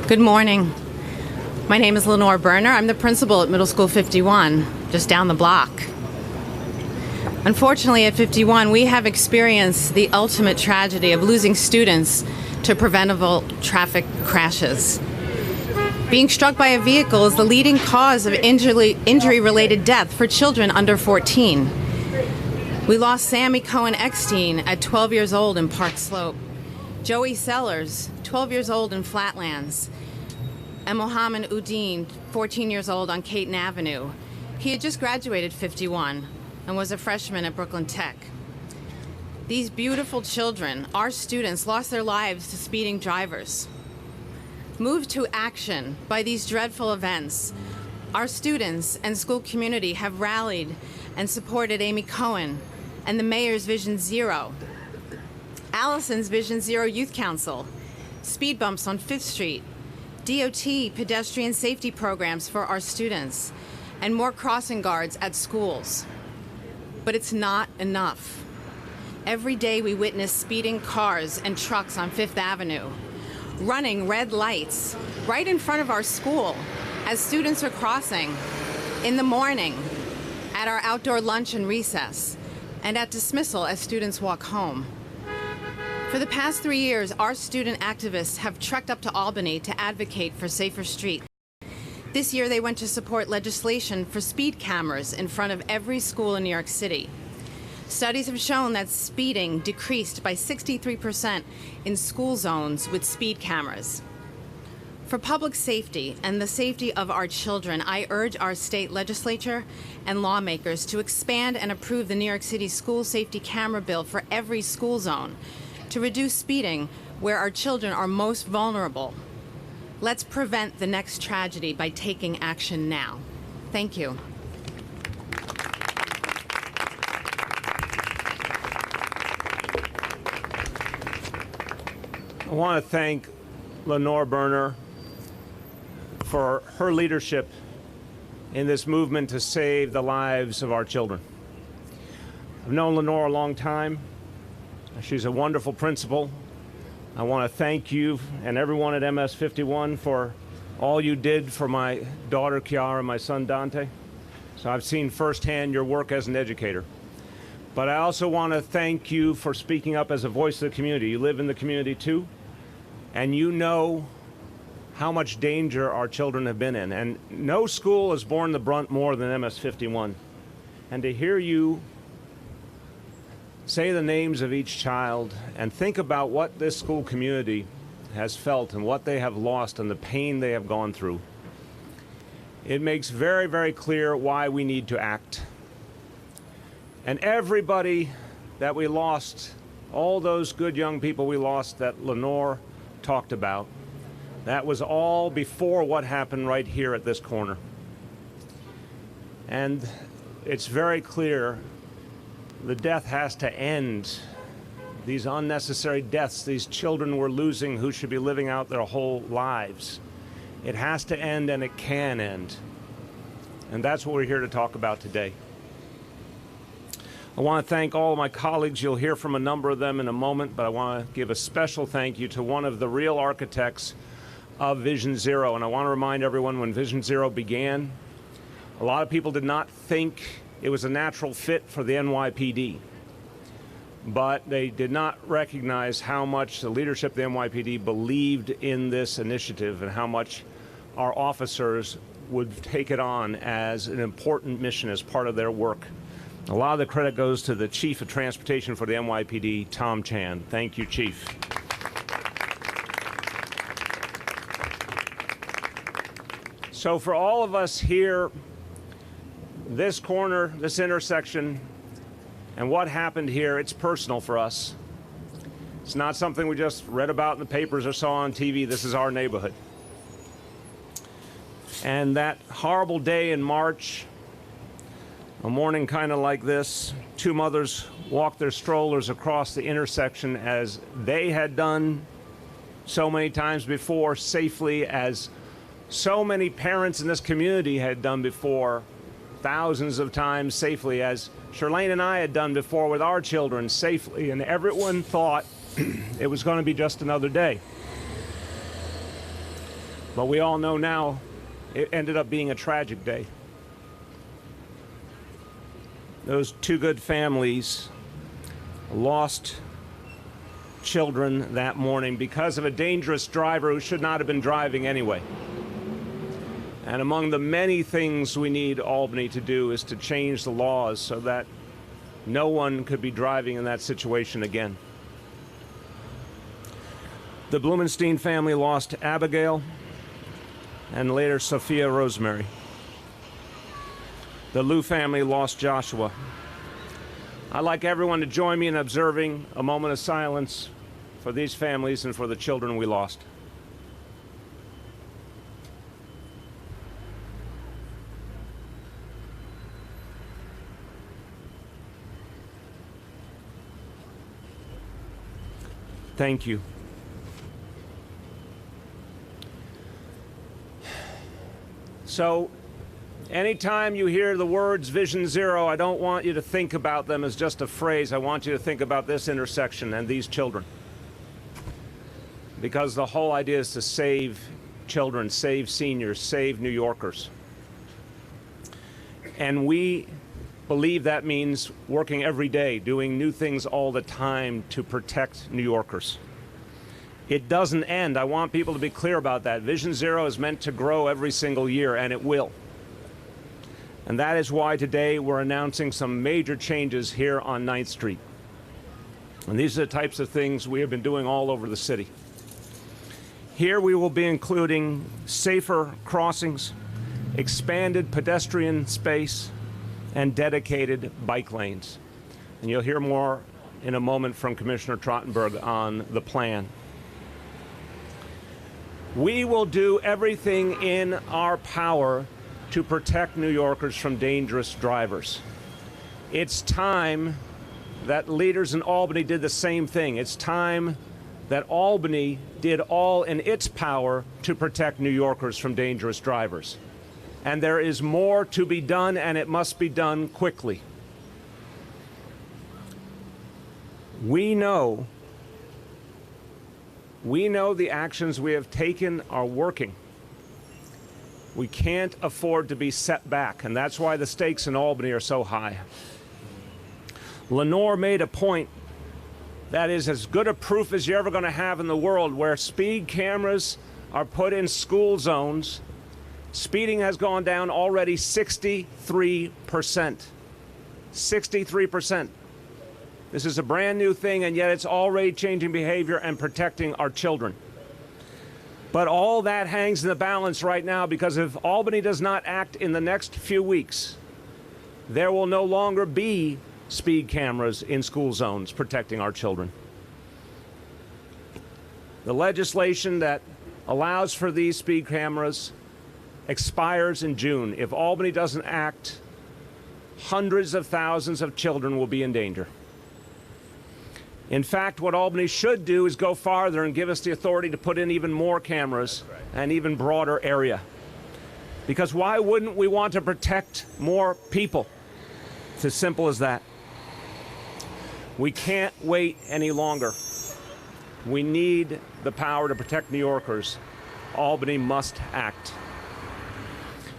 Good morning. My name is Lenore Berner. I'm the principal at Middle School 51, just down the block. Unfortunately, at 51, we have experienced the ultimate tragedy of losing students to preventable traffic crashes. Being struck by a vehicle is the leading cause of injury-related death for children under 14. We lost Sammy Cohen Eckstein at 12 years old in Park Slope, Joey Sellers, 12 years old in Flatlands, and Mohammed Udine, 14 years old on Caton Avenue. He had just graduated 51 and was a freshman at Brooklyn Tech. These beautiful children, our students, lost their lives to speeding drivers. Moved to action by these dreadful events, our students and school community have rallied and supported Amy Cohen and the mayor's Vision Zero, Allison's Vision Zero Youth Council, speed bumps on 5th Street, DOT pedestrian safety programs for our students, and more crossing guards at schools. But it's not enough. Every day we witness speeding cars and trucks on 5th Avenue, running red lights right in front of our school as students are crossing, in the morning, at our outdoor lunch and recess, and at dismissal as students walk home. For the past 3 years, our student activists have trekked up to Albany to advocate for safer streets. This year, they went to support legislation for speed cameras in front of every school in New York City. Studies have shown that speeding decreased by 63% in school zones with speed cameras. For public safety and the safety of our children, I urge our state legislature and lawmakers to expand and approve the New York City school safety camera bill for every school zone to reduce speeding where our children are most vulnerable. Let's prevent the next tragedy by taking action now. Thank you. I want to thank Lenore Berner for her leadership in this movement to save the lives of our children. I've known Lenore a long time. She's a wonderful principal. I want to thank you and everyone at MS 51 for all you did for my daughter Kiara and my son Dante. So I've seen firsthand your work as an educator. But I also want to thank you for speaking up as a voice of the community. You live in the community too, and you know how much danger our children have been in. And no school has borne the brunt more than MS 51. And to hear you say the names of each child and think about what this school community has felt and what they have lost and the pain they have gone through, it makes very, very clear why we need to act. And everybody that we lost, all those good young people we lost that Lenore talked about, that was all before what happened right here at this corner. And it's very clear the death has to end. These unnecessary deaths, these children we're losing who should be living out their whole lives. It has to end, and it can end. And that's what we're here to talk about today. I want to thank all of my colleagues. You'll hear from a number of them in a moment, but I want to give a special thank you to one of the real architects of Vision Zero. And I want to remind everyone, when Vision Zero began, a lot of people did not think it was a natural fit for the NYPD. But they did not recognize how much the leadership of the NYPD believed in this initiative and how much our officers would take it on as an important mission as part of their work. A lot of the credit goes to the Chief of Transportation for the NYPD, Tom Chan. Thank you, Chief. So for all of us here, this corner, this intersection, and what happened here, it's personal for us. It's not something we just read about in the papers or saw on TV. This is our neighborhood. And that horrible day in March, a morning kind of like this, two mothers walked their strollers across the intersection as they had done so many times before, safely, as so many parents in this community had done before, thousands of times safely, as Shirlane and I had done before with our children safely, and everyone thought it was going to be just another day. But we all know now it ended up being a tragic day. Those two good families lost children that morning because of a dangerous driver who should not have been driving anyway. And among the many things we need Albany to do is to change the laws so that no one could be driving in that situation again. The Blumenstein family lost Abigail and later Sophia Rosemary. The Liu family lost Joshua. I'd like everyone to join me in observing a moment of silence for these families and for the children we lost. Thank you. So, anytime you hear the words Vision Zero, I don't want you to think about them as just a phrase. I want you to think about this intersection and these children. Because the whole idea is to save children, save seniors, save New Yorkers. And we believe that means working every day, doing new things all the time to protect New Yorkers. It doesn't end. I want people to be clear about that. Vision Zero is meant to grow every single year, and it will. And that is why today we're announcing some major changes here on 9th Street. And these are the types of things we have been doing all over the city. Here we will be including safer crossings, expanded pedestrian space, and dedicated bike lanes. And you'll hear more in a moment from Commissioner Trottenberg on the plan. We will do everything in our power to protect New Yorkers from dangerous drivers. It's time that leaders in Albany did the same thing. It's time that Albany did all in its power to protect New Yorkers from dangerous drivers. And there is more to be done, and it must be done quickly. We know the actions we have taken are working. We can't afford to be set back, and that's why the stakes in Albany are so high. Lenore made a point that is as good a proof as you're ever going to have in the world, where speed cameras are put in school zones. Speeding has gone down already 63%. 63%. This is a brand new thing, and yet it's already changing behavior and protecting our children. But all that hangs in the balance right now, because if Albany does not act in the next few weeks, there will no longer be speed cameras in school zones protecting our children. The legislation that allows for these speed cameras expires in June. If Albany doesn't act, hundreds of thousands of children will be in danger. In fact, what Albany should do is go farther and give us the authority to put in even more cameras and even broader area. Because why wouldn't we want to protect more people? It's as simple as that. We can't wait any longer. We need the power to protect New Yorkers. Albany must act.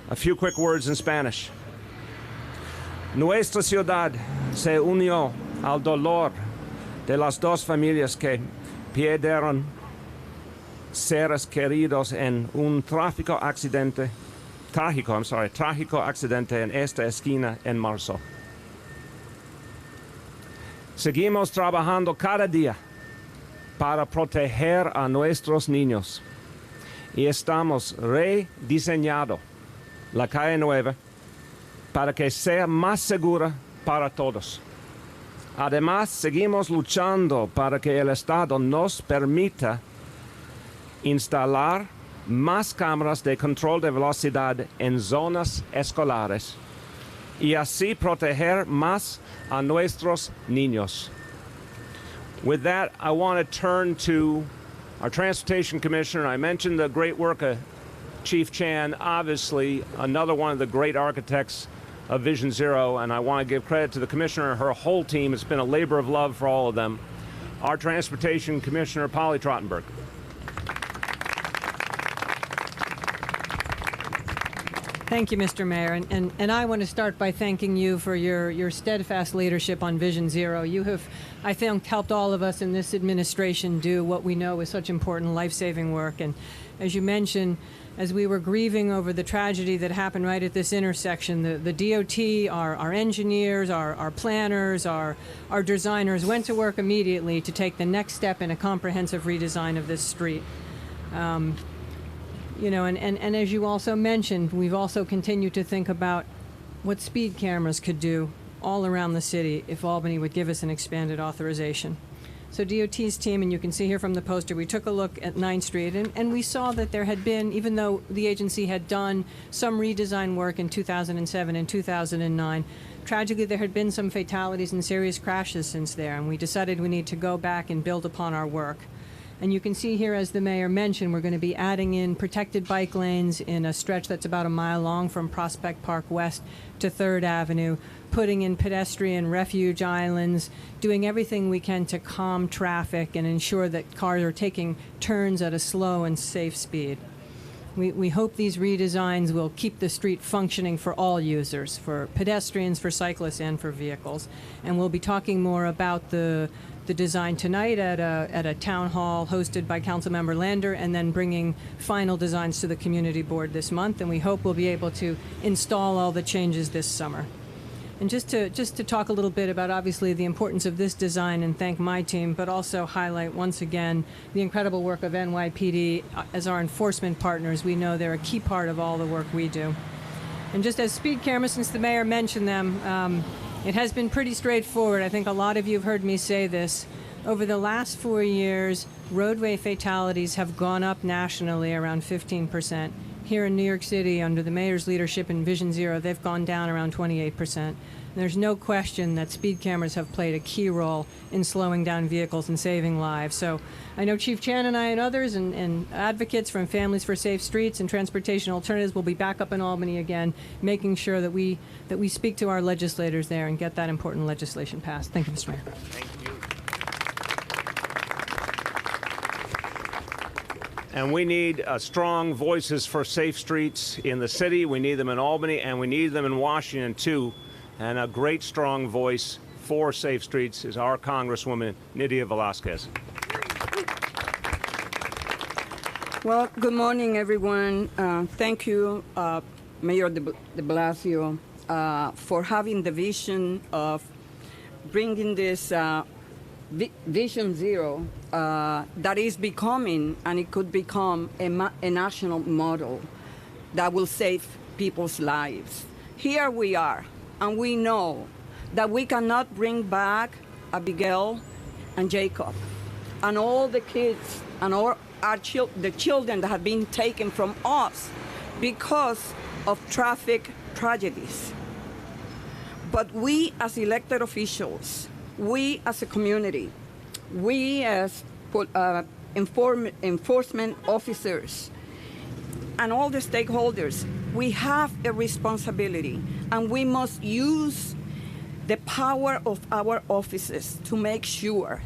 A few quick words in Spanish. Nuestra ciudad se unió al dolor de las dos familias que perdieron seres queridos en un trágico accidente en esta esquina en marzo. Seguimos trabajando cada día para proteger a nuestros niños y estamos rediseñando la calle nueva para que sea más segura para todos. Además, seguimos luchando para que el Estado nos permita instalar más cámaras de control de velocidad en zonas escolares y así proteger más a nuestros niños. With that, I want to turn to our Transportation Commissioner. I mentioned the great work of Chief Chan, obviously another one of the great architects of Vision Zero, and I want to give credit to the Commissioner and her whole team. It's been a labor of love for all of them. Our Transportation Commissioner, Polly Trottenberg. Thank you, Mr. Mayor. And I want to start by thanking you for your steadfast leadership on Vision Zero. You have, I think, helped all of us in this administration do what we know is such important life-saving work. And as you mentioned, as we were grieving over the tragedy that happened right at this intersection, the DOT, our engineers, our planners, our designers went to work immediately to take the next step in a comprehensive redesign of this street. You know, and as you also mentioned, we've also continued to think about what speed cameras could do all around the city if Albany would give us an expanded authorization. So DOT's team, and you can see here from the poster, we took a look at 9th Street, and we saw that there had been, even though the agency had done some redesign work in 2007 and 2009, tragically there had been some fatalities and serious crashes since there, and we decided we need to go back and build upon our work. And you can see here, as the mayor mentioned, we're going to be adding in protected bike lanes in a stretch that's about a mile long from Prospect Park West to 3rd Avenue, putting in pedestrian refuge islands, doing everything we can to calm traffic and ensure that cars are taking turns at a slow and safe speed. We hope these redesigns will keep the street functioning for all users, for pedestrians, for cyclists, and for vehicles. And we'll be talking more about the design tonight at a town hall hosted by Councilmember Lander, and then bringing final designs to the community board this month. And we hope we'll be able to install all the changes this summer. And just to talk a little bit about, obviously, the importance of this design and thank my team, but also highlight once again the incredible work of NYPD as our enforcement partners. We know they're a key part of all the work we do. And just as speed cameras, since the mayor mentioned them, it has been pretty straightforward. I think a lot of you have heard me say this. Over the last 4 years, roadway fatalities have gone up nationally around 15%. Here in New York City, under the mayor's leadership in Vision Zero, they've gone down around 28%. And there's no question that speed cameras have played a key role in slowing down vehicles and saving lives. So I know Chief Chan and I and others and advocates from Families for Safe Streets and Transportation Alternatives will be back up in Albany again, making sure that we speak to our legislators there and get that important legislation passed. Thank you, Mr. Mayor. Thank you. And we need strong voices for safe streets in the city. We need them in Albany, and we need them in Washington, too. And a great, strong voice for safe streets is our Congresswoman, Nydia Velázquez. Well, good morning, everyone. Thank you, Mayor de Blasio, for having the vision of bringing this Vision Zero that is becoming, and it could become, a national model that will save people's lives. Here we are, and we know that we cannot bring back Abigail and Jacob and all the kids and all the children that have been taken from us because of traffic tragedies. But we as elected officials, we as a community, we as enforcement officers, and all the stakeholders, we have a responsibility, and we must use the power of our offices to make sure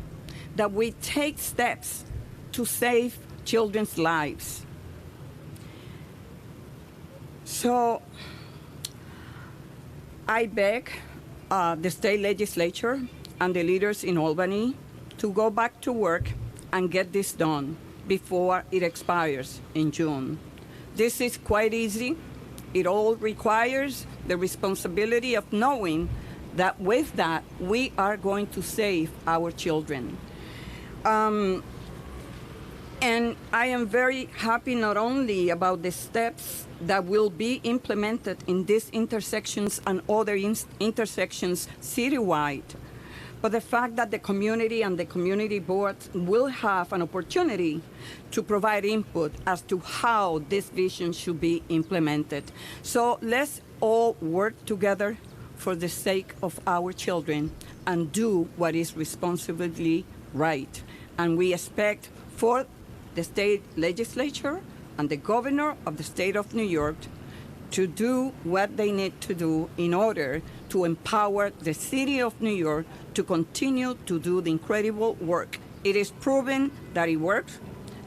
that we take steps to save children's lives. So I beg the state legislature and the leaders in Albany to go back to work and get this done before it expires in June. This is quite easy. It all requires the responsibility of knowing that with that, we are going to save our children. And I am very happy not only about the steps that will be implemented in these intersections and other intersections citywide, but the fact that the community and the community boards will have an opportunity to provide input as to how this vision should be implemented. So let's all work together for the sake of our children and do what is responsibly right. And we expect for the state legislature and the governor of the state of New York to do what they need to do in order to empower the city of New York to continue to do the incredible work. It is proven that it works,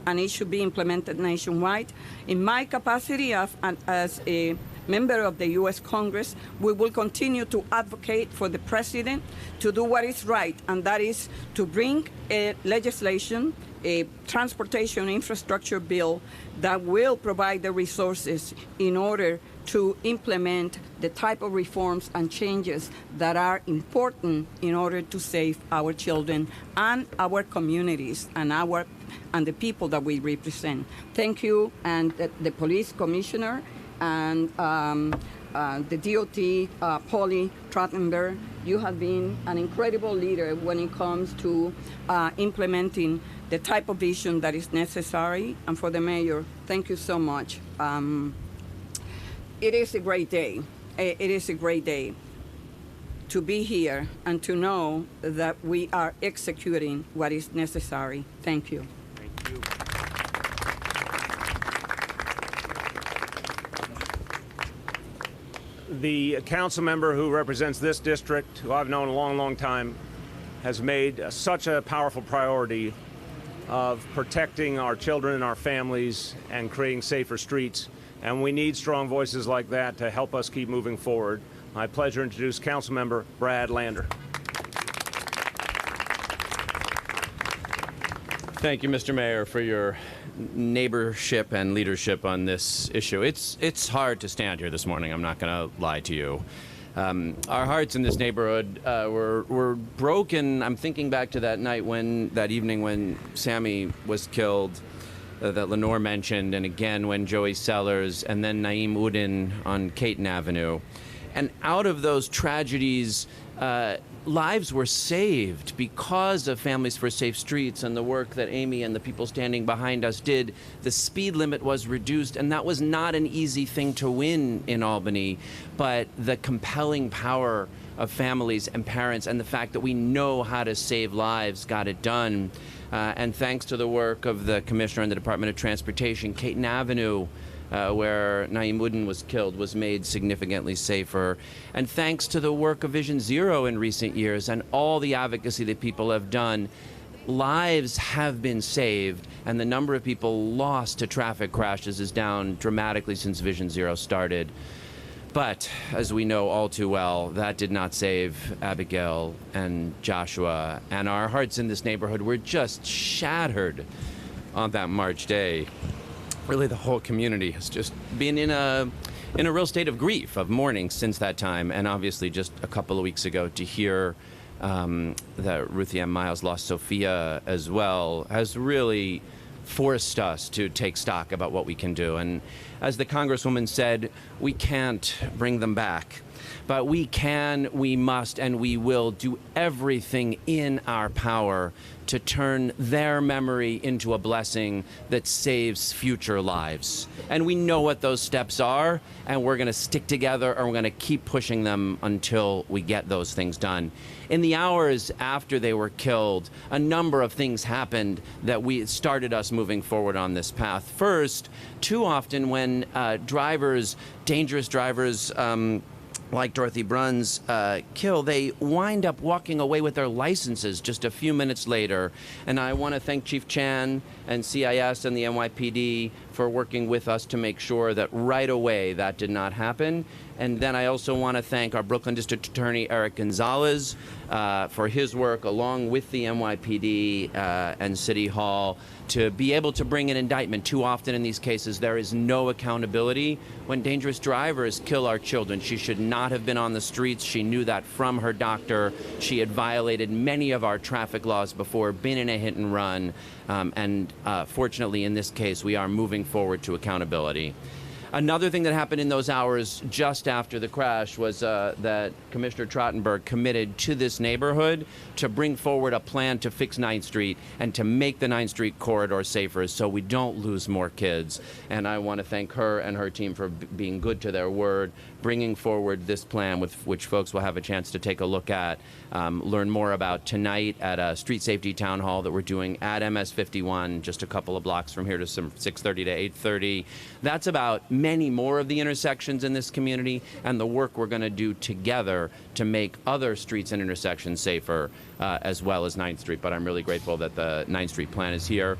and it should be implemented nationwide. In my capacity as a member of the U.S. Congress, we will continue to advocate for the president to do what is right, and that is to bring a legislation, a transportation infrastructure bill that will provide the resources in order to implement the type of reforms and changes that are important in order to save our children and our communities and the people that we represent. Thank you, and the police commissioner and the DOT, Polly Trottenberg. You have been an incredible leader when it comes to implementing the type of vision that is necessary. And for the mayor, thank you so much. It is a great day. It is a great day to be here and to know that we are executing what is necessary. Thank you. Thank you. The council member who represents this district, who I've known a long, long time, has made such a powerful priority of protecting our children and our families and creating safer streets. And we need strong voices like that to help us keep moving forward. My pleasure to introduce Councilmember Brad Lander. Thank you, Mr. Mayor, for your neighborship and leadership on this issue. It's hard to stand here this morning, I'm not going to lie to you. Our hearts in this neighborhood were broken. I'm thinking back to that evening when Sammy was killed, that Lenore mentioned, and again when Joey Sellers, and then Naeem Udin on Caton Avenue. And out of those tragedies, lives were saved because of Families for Safe Streets and the work that Amy and the people standing behind us did. The speed limit was reduced, and that was not an easy thing to win in Albany, but the compelling power of families and parents and the fact that we know how to save lives got it done. And thanks to the work of the Commissioner and the Department of Transportation, Caton Avenue, where Naeem Udin was killed, was made significantly safer. And thanks to the work of Vision Zero in recent years and all the advocacy that people have done, lives have been saved, and the number of people lost to traffic crashes is down dramatically since Vision Zero started. But, as we know all too well, that did not save Abigail and Joshua, and our hearts in this neighborhood were just shattered on that March day. Really, the whole community has just been in a real state of grief, of mourning since that time, and obviously just a couple of weeks ago to hear that Ruthie M. Miles lost Sophia as well has really forced us to take stock about what we can do. And as the Congresswoman said, we can't bring them back, but we can, we must, and we will do everything in our power to turn their memory into a blessing that saves future lives. And we know what those steps are, and we're going to stick together, and we're going to keep pushing them until we get those things done. In the hours after they were killed, a number of things happened that started us moving forward on this path. First, too often when dangerous drivers, like Dorothy Brunn's kill, they wind up walking away with their licenses just a few minutes later. And I want to thank Chief Chan and CIS and the NYPD for working with us to make sure that right away that did not happen. And then I also want to thank our Brooklyn District Attorney, Eric Gonzalez, for his work along with the NYPD and City Hall to be able to bring an indictment. Too often in these cases, there is no accountability. When dangerous drivers kill our children, she should not have been on the streets. She knew that from her doctor. She had violated many of our traffic laws before, been in a hit and run. And fortunately, in this case, we are moving forward to accountability. Another thing that happened in those hours just after the crash was that Commissioner Trottenberg committed to this neighborhood to bring forward a plan to fix 9th Street and to make the 9th Street corridor safer so we don't lose more kids. And I want to thank her and her team for being good to their word, bringing forward this plan, which folks will have a chance to take a look at, learn more about tonight at a street safety town hall that we're doing at MS 51, just a couple of blocks from here to some 6:30 to 8:30. That's about many more of the intersections in this community and the work we're going to do together to make other streets and intersections safer, as well as 9th Street. But I'm really grateful that the 9th Street plan is here.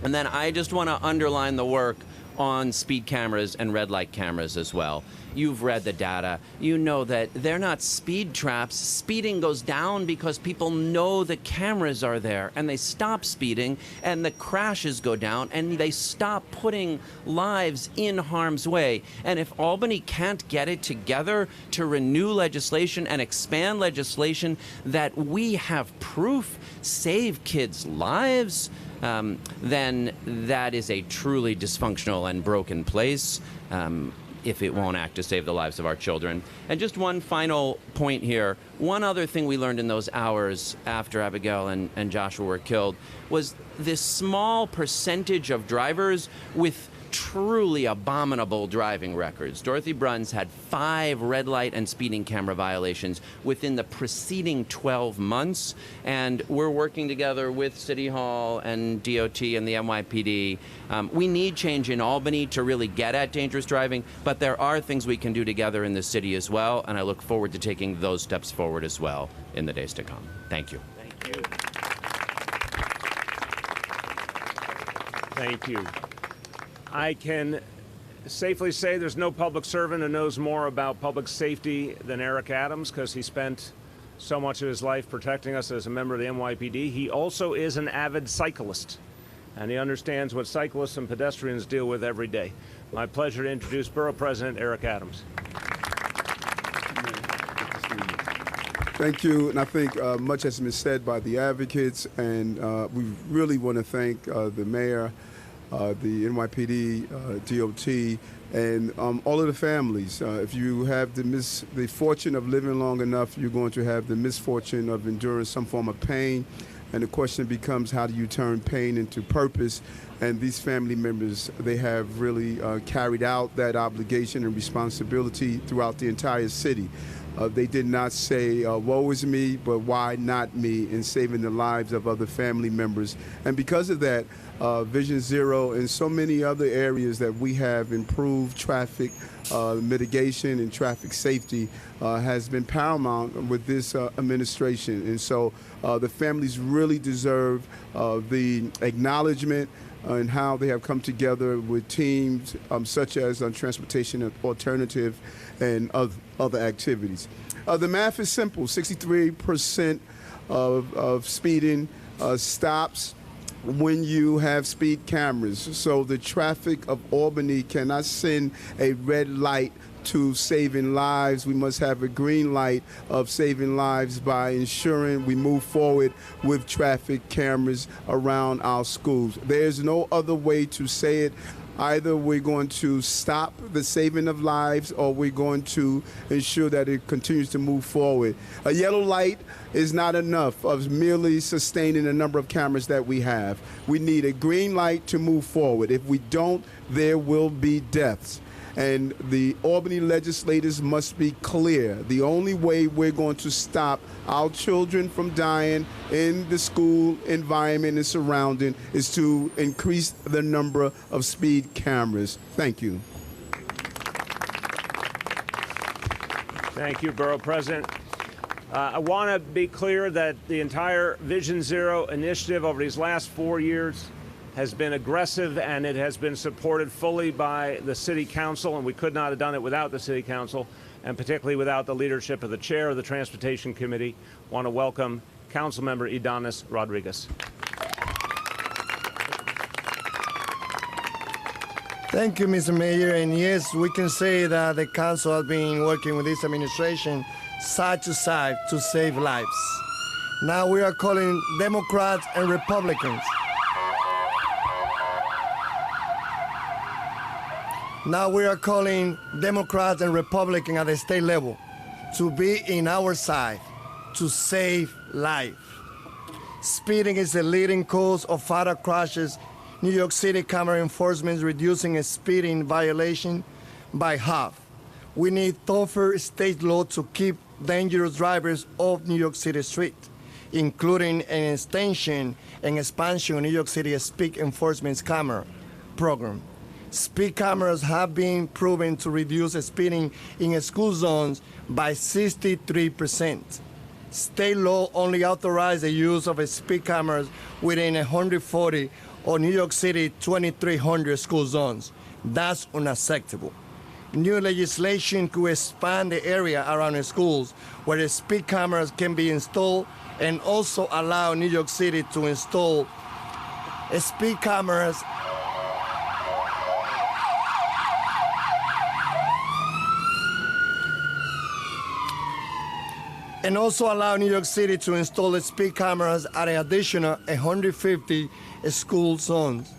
And then I just want to underline the work on speed cameras and red light cameras as well. You've read the data. You know that they're not speed traps. Speeding goes down because people know the cameras are there and they stop speeding, and the crashes go down and they stop putting lives in harm's way. And if Albany can't get it together to renew legislation and expand legislation that we have proof save kids' lives, then that is a truly dysfunctional and broken place if it won't act to save the lives of our children. And just one final point here. One other thing we learned in those hours after Abigail and Joshua were killed was this small percentage of drivers with truly abominable driving records. Dorothy Bruns had 5 red light and speeding camera violations within the preceding 12 months, and we're working together with City Hall and DOT and the NYPD. We need change in Albany to really get at dangerous driving, but there are things we can do together in the city as well, and I look forward to taking those steps forward as well in the days to come. Thank you. Thank you. Thank you. I can safely say there's no public servant who knows more about public safety than Eric Adams, because he spent so much of his life protecting us as a member of the NYPD. He also is an avid cyclist, and he understands what cyclists and pedestrians deal with every day. My pleasure to introduce Borough President Eric Adams. Thank you, and I think much has been said by the advocates, and we really want to thank the mayor, the NYPD, DOT, and all of the families. If you have the fortune of living long enough, you're going to have the misfortune of enduring some form of pain. And the question becomes, how do you turn pain into purpose? And these family members, they have really carried out that obligation and responsibility throughout the entire city. They did not say, woe is me, but why not me, in saving the lives of other family members. And because of that, Vision Zero and so many other areas that we have improved traffic mitigation and traffic safety has been paramount with this administration. And so the families really deserve the acknowledgement and how they have come together with teams such as Transportation Alternative and other activities. The math is simple. 63% of speeding stops when you have speed cameras. So the traffic of Albany cannot send a red light to saving lives. We must have a green light of saving lives by ensuring we move forward with traffic cameras around our schools. There's no other way to say it. Either we're going to stop the saving of lives, or we're going to ensure that it continues to move forward. A yellow light is not enough of merely sustaining the number of cameras that we have. We need a green light to move forward. If we don't, there will be deaths. And the Albany legislators must be clear. The only way we're going to stop our children from dying in the school environment and surrounding is to increase the number of speed cameras. Thank you. Thank you, Borough President. I want to be clear that the entire Vision Zero initiative over these last 4 years has been aggressive, and it has been supported fully by the City Council, and we could not have done it without the City Council, and particularly without the leadership of the chair of the Transportation Committee. I want to welcome Councilmember Idanis Rodriguez. Thank you, Mr. Mayor. And yes, we can say that the council has been working with this administration side to side to save lives. Now we are calling Democrats and Republicans. Now we are calling Democrats and Republicans at the state level to be in our side to save life. Speeding is the leading cause of fatal crashes. New York City camera enforcement is reducing a speeding violation by half. We need tougher state law to keep dangerous drivers off New York City streets, including an extension and expansion of New York City speed enforcement camera program. Speed cameras have been proven to reduce speeding in school zones by 63%. State law only authorizes the use of speed cameras within 140 or New York City 2,300 school zones. That's unacceptable. New legislation could expand the area around the schools where the speed cameras can be installed, and also allow New York City to install speed cameras and also allow New York City to install the speed cameras at an additional 150 school zones.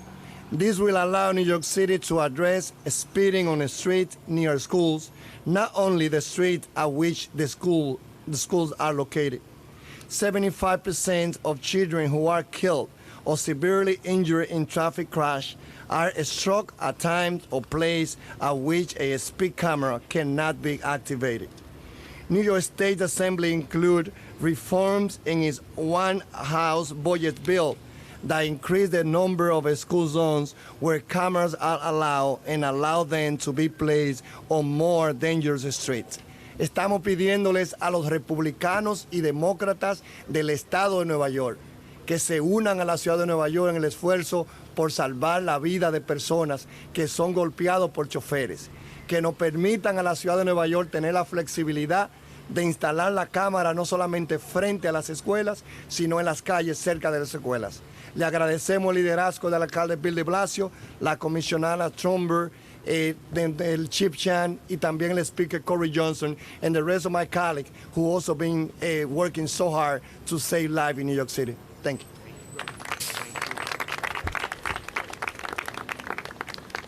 This will allow New York City to address speeding on the street near schools, not only the street at which the schools are located. 75% of children who are killed or severely injured in traffic crash are struck at times or places at which a speed camera cannot be activated. New York State Assembly include reforms in its one-house budget bill that increase the number of school zones where cameras are allowed and allow them to be placed on more dangerous streets. Estamos pidiéndoles a los republicanos y demócratas del estado de Nueva York que se unan a la ciudad de Nueva York en el esfuerzo por salvar la vida de personas que son golpeados por choferes, que nos permitan a la ciudad de Nueva York tener la flexibilidad de instalar la cámara no solamente frente a las escuelas, sino en las calles cerca de las escuelas. Le agradecemos el liderazgo del alcalde Bill de Blasio, la comisionada Tromber, del Chip Chan, y también el speaker Corey Johnson, and the rest of my colleagues who also been working so hard to save lives in New York City. Thank you.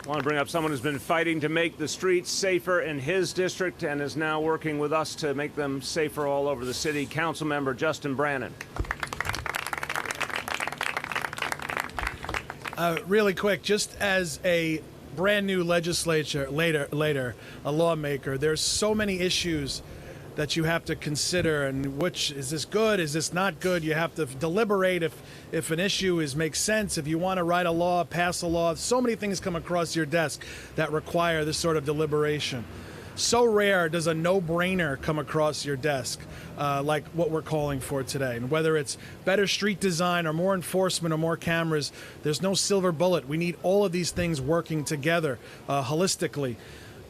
I want to bring up someone who's been fighting to make the streets safer in his district and is now working with us to make them safer all over the city. Councilmember Justin Brannan. Really quick, just as a brand new legislator, later a lawmaker, there's so many issues that you have to consider, and which is this good, is this not good? You have to deliberate if an issue makes sense, if you want to write a law, pass a law. So many things come across your desk that require this sort of deliberation. So rare does a no-brainer come across your desk like what we're calling for today. And whether it's better street design or more enforcement or more cameras, there's no silver bullet. We need all of these things working together holistically.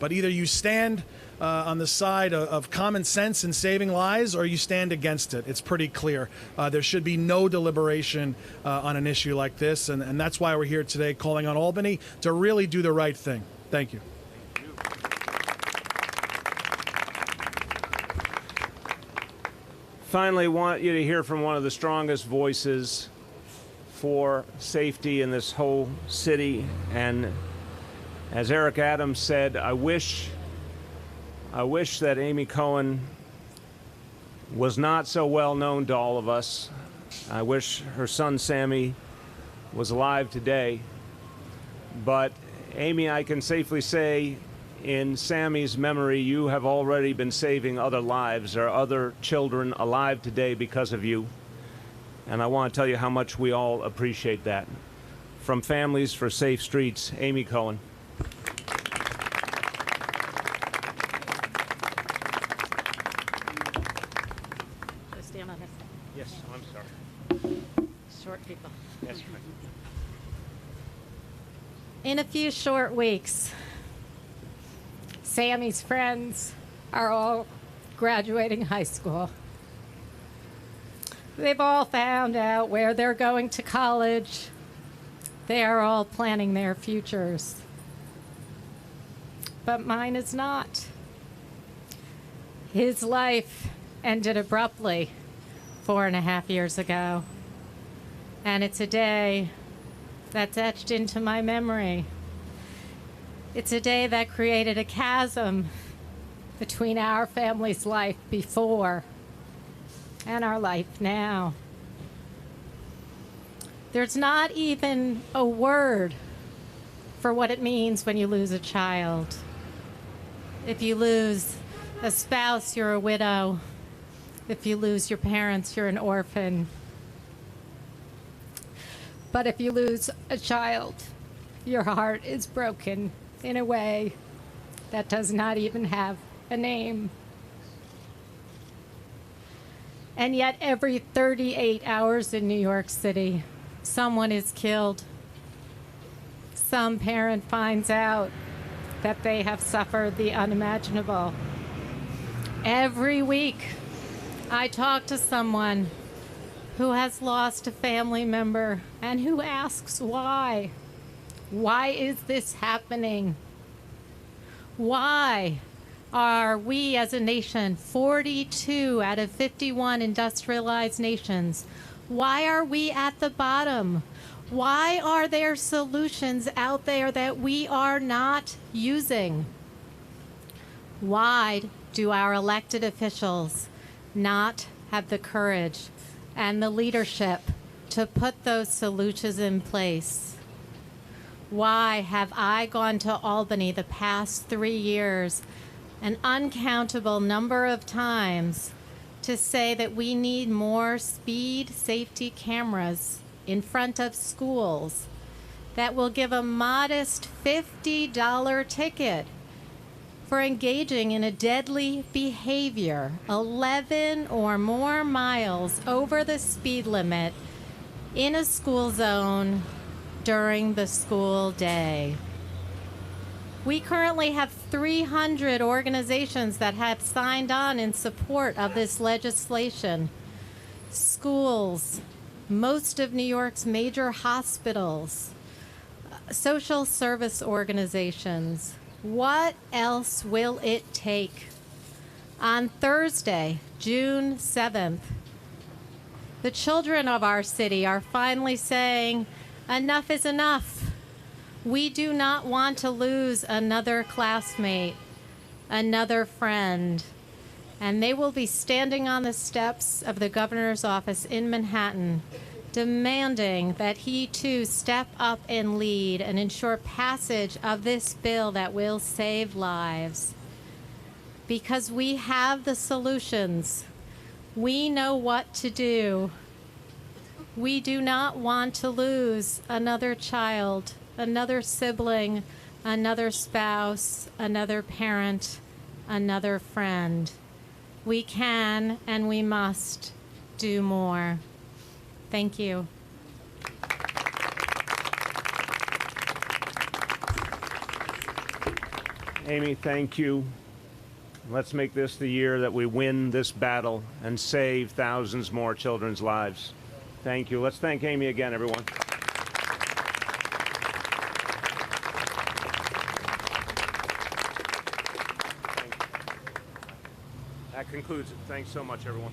But either you stand on the side of common sense and saving lives, or you stand against it. It's pretty clear. There should be no deliberation on an issue like this, and that's why we're here today calling on Albany to really do the right thing. Thank you. Finally, want you to hear from one of the strongest voices for safety in this whole city. And as Eric Adams said, I wish that Amy Cohen was not so well known to all of us. I wish her son Sammy was alive today. But Amy, I can safely say, in Sammy's memory, you have already been saving other lives. There are other children alive today because of you. And I want to tell you how much we all appreciate that. From Families for Safe Streets, Amy Cohen. Stand on this. Yes, I'm sorry. Short people. That's right. In a few short weeks, Sammy's friends are all graduating high school. They've all found out where they're going to college. They are all planning their futures. But mine is not. His life ended abruptly 4.5 years ago. And it's a day that's etched into my memory. It's a day that created a chasm between our family's life before and our life now. There's not even a word for what it means when you lose a child. If you lose a spouse, you're a widow. If you lose your parents, you're an orphan. But if you lose a child, your heart is broken in a way that does not even have a name. And yet every 38 hours in New York City, someone is killed some parent finds out that they have suffered the unimaginable. Every week, I talk to someone who has lost a family member and who asks why. Why is this happening? Why are we as a nation, 42 out of 51 industrialized nations, why are we at the bottom? Why are there solutions out there that we are not using? Why do our elected officials not have the courage and the leadership to put those solutions in place? Why have I gone to Albany the past 3 years an uncountable number of times to say that we need more speed safety cameras in front of schools that will give a modest $50 ticket for engaging in a deadly behavior 11 or more miles over the speed limit in a school zone during the school day. We currently have 300 organizations that have signed on in support of this legislation. Schools, most of New York's major hospitals, social service organizations. What else will it take? On Thursday, June 7th, the children of our city are finally saying, enough is enough. We do not want to lose another classmate, another friend. And they will be standing on the steps of the governor's office in Manhattan, demanding that he too step up and lead and ensure passage of this bill that will save lives. Because we have the solutions. We know what to do. We do not want to lose another child, another sibling, another spouse, another parent, another friend. We can and we must do more. Thank you. Amy, thank you. Let's make this the year that we win this battle and save thousands more children's lives. Thank you. Let's thank Amy again, everyone. That concludes it. Thanks so much, everyone.